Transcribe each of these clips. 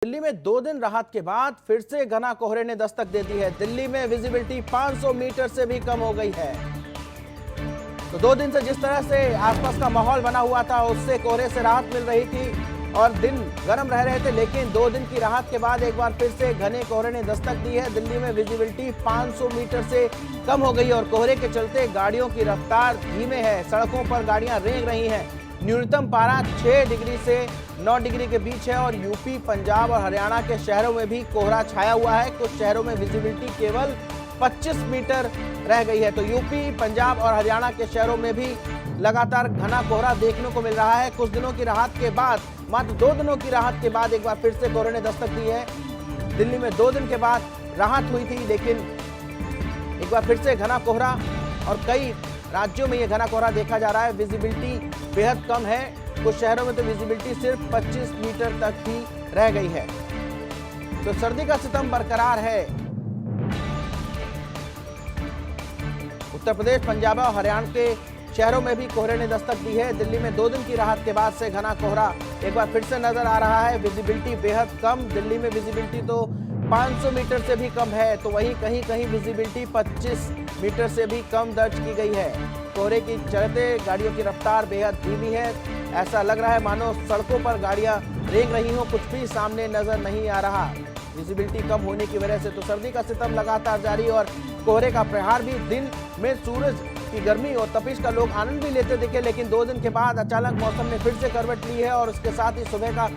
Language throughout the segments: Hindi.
दिल्ली में 2 दिन राहत के बाद फिर से घना कोहरे ने दस्तक दे दी है। दिल्ली में विजिबिलिटी 500 मीटर से भी कम हो गई है। तो 2 दिन से जिस तरह से आसपास का माहौल बना हुआ था, उससे कोहरे से राहत मिल रही थी और दिन गर्म रह रहे थे, लेकिन 2 दिन की राहत के बाद एक बार फिर से घने कोहरे ने दस्तक दी है। दिल्ली में विजिबिलिटी 500 मीटर से कम हो गई और कोहरे के चलते गाड़ियों की रफ्तार धीमे है। सड़कों पर गाड़ियां रेंग रही हैं। न्यूनतम पारा 6 डिग्री से 9 डिग्री के बीच है और यूपी, पंजाब और हरियाणा के शहरों में भी कोहरा छाया हुआ है। कुछ शहरों में विजिबिलिटी केवल 25 मीटर रह गई है। तो यूपी, पंजाब और हरियाणा के शहरों में भी लगातार घना कोहरा देखने को मिल रहा है। कुछ दिनों की राहत के बाद, मात्र 2 दिनों की राहत के बाद एक बार फिर से कोहरे ने दस्तक दी है। दिल्ली में 2 दिन के बाद राहत हुई थी, लेकिन एक बार फिर से घना कोहरा और कई राज्यों में यह घना कोहरा देखा जा रहा है। विजिबिलिटी बेहद कम है। कुछ शहरों में तो विजिबिलिटी सिर्फ 25 मीटर तक ही रह गई है। तो सर्दी का सितम बरकरार है। उत्तर प्रदेश, पंजाब और हरियाणा के शहरों में भी कोहरे ने दस्तक दी है। दिल्ली में 2 दिन की राहत के बाद से घना कोहरा एक बार फिर से नजर आ रहा है। विजिबिलिटी बेहद कम। दिल्ली में विजिबिलिटी तो 500 मीटर से भी कम है, तो वहीं कहीं कहीं विजिबिलिटी 25 मीटर से भी कम दर्ज की गई है। कोहरे की चलते गाड़ियों की रफ्तार बेहद धीमी है। ऐसा लग रहा है मानो सड़कों पर गाड़ियां रेंग रही हो, कुछ भी सामने नजर नहीं आ रहा। विजिबिलिटी कम होने की वजह से तो सर्दी का सितम लगातार जारी और कोहरे का प्रहार भी। दिन में सूरज की गर्मी और तपिश का लोग आनंद भी लेते दिखे, लेकिन 2 दिन के बाद अचानक मौसम ने फिर से करवट ली है और उसके साथ ही सुबह का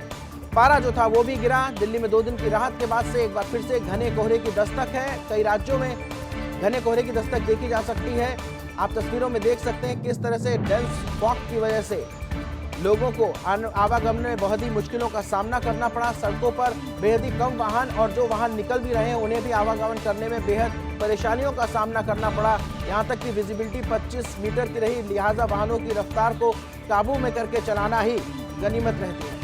पारा जो था वो भी गिरा। दिल्ली में 2 दिन की राहत के बाद से एक बार फिर से घने कोहरे की दस्तक है। कई राज्यों में घने कोहरे की दस्तक देखी जा सकती है। आप तस्वीरों में देख सकते हैं किस तरह से डेंस फॉग की वजह से लोगों को आवागमन में बहुत ही मुश्किलों का सामना करना पड़ा। सड़कों पर बेहद ही कम वाहन और जो वाहन निकल भी रहे हैं उन्हें भी आवागमन करने में बेहद परेशानियों का सामना करना पड़ा। यहाँ तक कि विजिबिलिटी 25 मीटर की रही, लिहाजा वाहनों की रफ्तार को काबू में करके चलाना ही गनीमत रहती है।